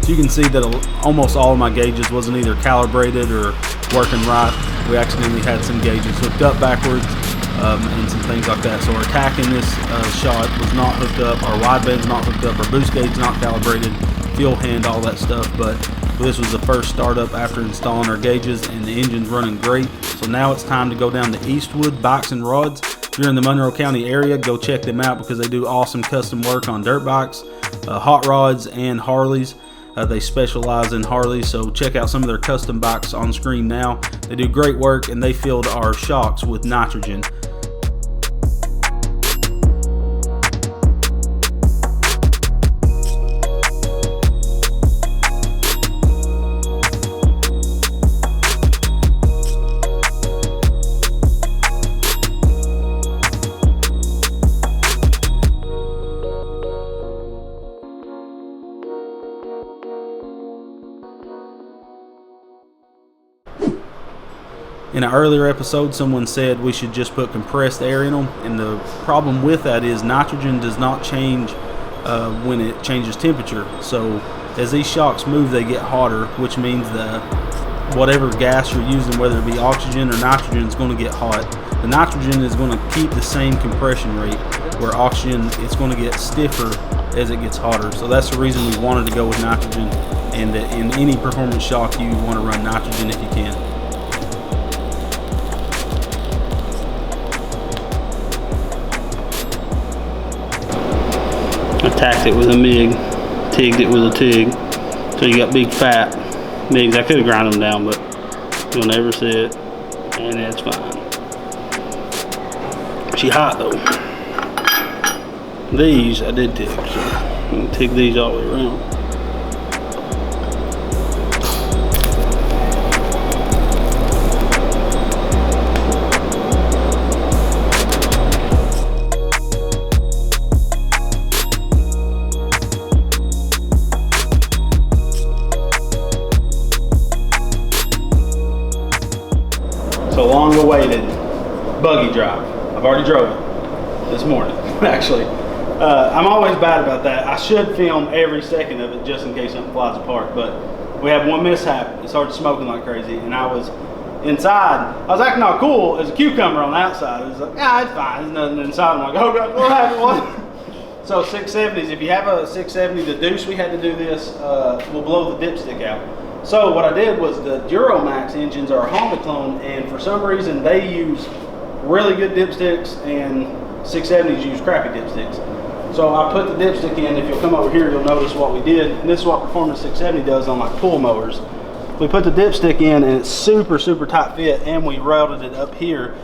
So you can see that almost all of my gauges wasn't either calibrated or working right. We accidentally had some gauges hooked up backwards and some things like that. So our attack in this shot was not hooked up, our wideband's not hooked up, our boost gauge not calibrated, fuel hand, all that stuff. But this was the first startup after installing our gauges, and the engine's running great. So now it's time to go down to Eastwood Bikes and Rods. If you're in the Monroe County area, go check them out because they do awesome custom work on dirt bikes, hot rods, and Harleys. They specialize in Harleys, so check out some of their custom bikes on screen now. They do great work, and they filled our shocks with nitrogen. In an earlier episode, someone said we should just put compressed air in them, and the problem with that is nitrogen does not change when it changes temperature. So as these shocks move, they get hotter, which means that whatever gas you're using, whether it be oxygen or nitrogen, is going to get hot. The nitrogen is going to keep the same compression rate, where oxygen, it's going to get stiffer as it gets hotter. So that's the reason we wanted to go with nitrogen, and that in any performance shock you want to run nitrogen if you can. Attacked it with a MIG, tigged it with a TIG. So you got big fat MIGs. I could have ground them down, but you'll never see it, and it's fine. She hot though. These I did TIG, so I'm gonna TIG these all the way around. So long awaited buggy drive. I've already drove it this morning, actually. I'm always bad about that. I should film every second of it just in case something flies apart, but we had one mishap. It started smoking like crazy, and I was inside. I was acting all cool as a cucumber on the outside. It was like, yeah, it's fine. There's nothing inside. I'm like, oh God, what happened? What? So 670s, if you have a 670, the deuce we had to do this, will blow the dipstick out. So what I did was the Duramax engines are a Honda clone, and for some reason they use really good dipsticks and 670s use crappy dipsticks. So I put the dipstick in. If you'll come over here, you'll notice what we did. And this is what Performance 670 does on like pull mowers. We put the dipstick in, and it's super tight fit, and we routed it up here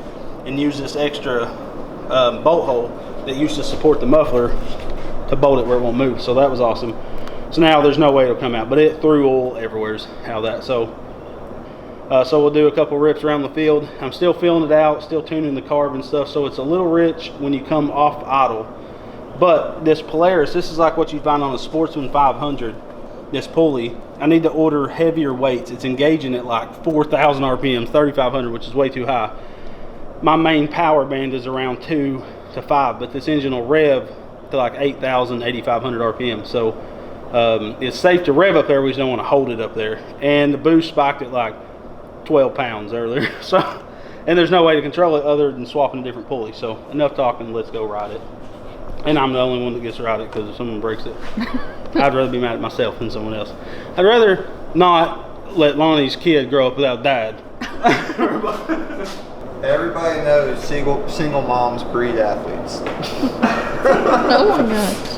and used this extra bolt hole that used to support the muffler to bolt it where it won't move. So that was awesome. So now there's no way it'll come out, but it threw oil everywhere. How that. So we'll do a couple rips around the field. I'm still feeling it out, still tuning the carb and stuff. So it's a little rich when you come off idle. But this Polaris, this is like what you find on a Sportsman 500. This pulley, I need to order heavier weights. It's engaging at like 4,000 RPMs, 3,500, which is way too high. My main power band is around 2 to 5, but this engine will rev to like 8,000, 8,500 RPM. So it's safe to rev up there. We just don't want to hold it up there. And the boost spiked at like 12 pounds earlier. So, and there's no way to control it other than swapping a different pulley. So enough talking, let's go ride it. And I'm the only one that gets to ride it because if someone breaks it, I'd rather be mad at myself than someone else. I'd rather not let Lonnie's kid grow up without dad. Everybody knows single moms breed athletes. Oh my gosh.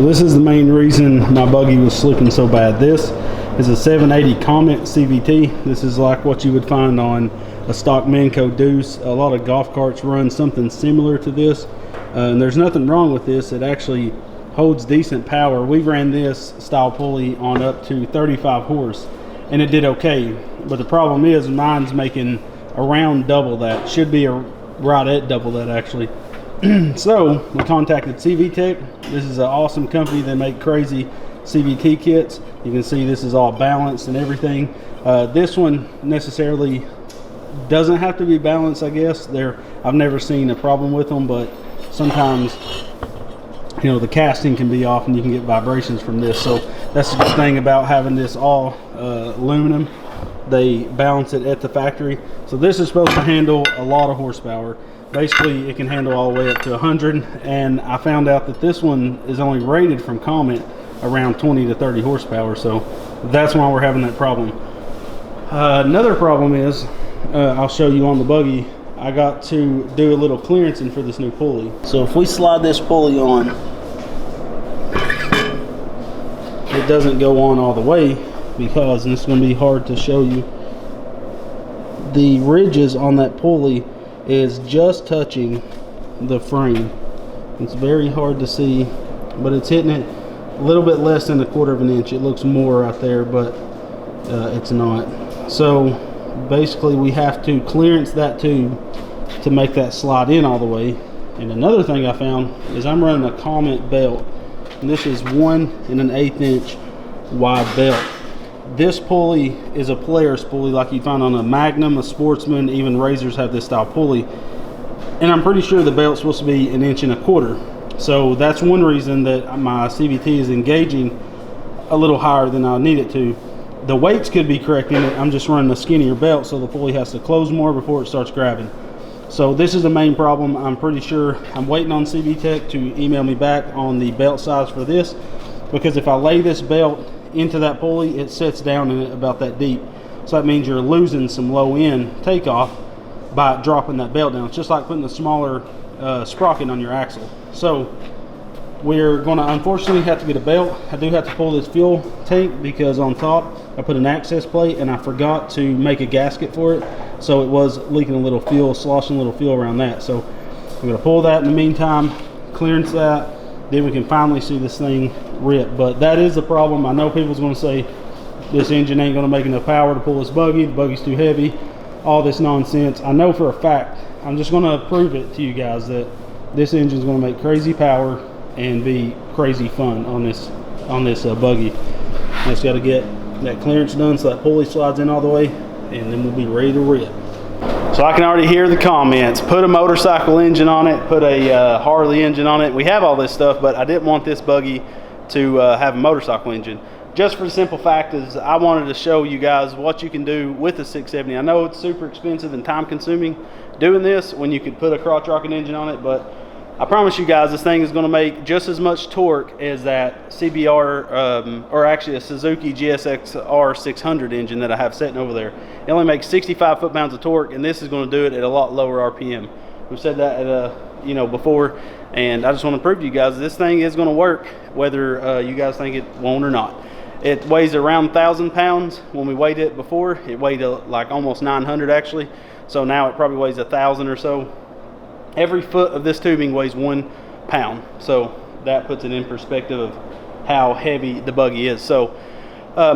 So this is the main reason my buggy was slipping so bad. This is a 780 Comet CVT. This is like what you would find on a stock Manco Deuce. A lot of golf carts run something similar to this, and there's nothing wrong with this. It actually holds decent power. We ran this style pulley on up to 35 horse and it did okay, but the problem is mine's making around double that. Should be right at double that actually. So we contacted CV Tech. This is an awesome company. They make crazy CVT kits. You can see this is all balanced and everything. This one necessarily doesn't have to be balanced, I guess. I've never seen a problem with them, but sometimes, you know, the casting can be off and you can get vibrations from this. So that's the good thing about having this all aluminum. They balance it at the factory. So this is supposed to handle a lot of horsepower. Basically, it can handle all the way up to 100. And I found out that this one is only rated from Comet around 20 to 30 horsepower. So that's why we're having that problem. Another problem is, I'll show you on the buggy, I got to do a little clearancing for this new pulley. So if we slide this pulley on, it doesn't go on all the way because, and it's going to be hard to show you, the ridges on that pulley is just touching the frame. It's very hard to see, but it's hitting it a little bit less than 1/4 of an inch. It looks more right there, but it's not. So basically we have to clearance that tube to make that slide in all the way. And another thing I found is I'm running a Comet belt, and this is 1 1/8 inch wide belt. This pulley is a player's pulley like you find on a Magnum, a Sportsman, even Razors have this style pulley. And I'm pretty sure the belt's supposed to be 1 1/4 inches. So that's one reason that my CVT is engaging a little higher than I need it to. The weights could be correcting it. I'm just running a skinnier belt, so the pulley has to close more before it starts grabbing. So this is the main problem. I'm pretty sure I'm waiting on CV Tech to email me back on the belt size for this, because if I lay this belt into that pulley, it sets down in it about that deep. So that means you're losing some low end takeoff by dropping that belt down. It's just like putting a smaller sprocket on your axle. So we're going to unfortunately have to get a belt. I do have to pull this fuel tank because on top I put an access plate and I forgot to make a gasket for it. So it was leaking a little fuel, sloshing a little fuel around that. So we're going to pull that in the meantime, clearance that, then we can finally see this thing rip. But that is the problem. I know people's going to say this engine ain't going to make enough power to pull this buggy. The buggy's too heavy, all this nonsense. I know for a fact, I'm just going to prove it to you guys that this engine's going to make crazy power and be crazy fun on this buggy. I just got to get that clearance done so that pulley slides in all the way, and then we'll be ready to rip. So I can already hear the comments. Put a motorcycle engine on it, put a Harley engine on it. We have all this stuff, but I didn't want this buggy to have a motorcycle engine. Just for the simple fact is I wanted to show you guys what you can do with the 670. I know it's super expensive and time consuming doing this when you could put a crotch rocket engine on it, but I promise you guys this thing is going to make just as much torque as that CBR, or actually a Suzuki GSX-R 600 engine that I have sitting over there. It only makes 65 foot-pounds of torque, and this is going to do it at a lot lower RPM. We've said that at before, and I just want to prove to you guys this thing is going to work, whether you guys think it won't or not. It weighs around 1,000 pounds. When we weighed it before, it weighed like almost 900 actually. So now it probably weighs 1,000 or so. Every foot of this tubing weighs 1 pound. So that puts it in perspective of how heavy the buggy is. So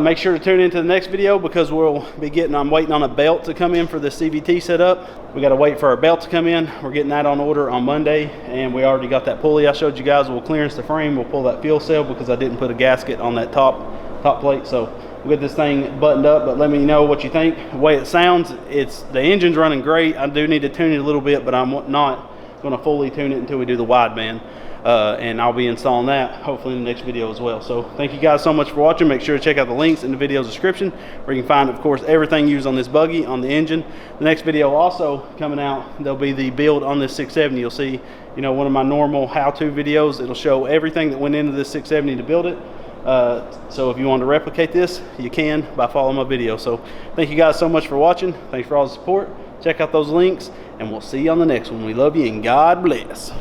make sure to tune into the next video because we'll be I'm waiting on a belt to come in for the CVT setup. We got to wait for our belt to come in. We're getting that on order on Monday, and we already got that pulley I showed you guys. We'll clearance the frame. We'll pull that fuel cell because I didn't put a gasket on that top plate. So we'll get this thing buttoned up, but let me know what you think. The way it sounds, the engine's running great. I do need to tune it a little bit, but I'm not going to fully tune it until we do the wideband, and I'll be installing that hopefully in the next video as well. So thank you guys so much for watching. Make sure to check out the links in the video description where you can find, of course, everything used on this buggy, on the engine. The next video also coming out, there'll be the build on this 670. You'll see, one of my normal how-to videos. It'll show everything that went into this 670 to build it. So if you want to replicate this, you can by following my video. So thank you guys so much for watching. Thanks for all the support. Check out those links, and we'll see you on the next one. We love you, and God bless.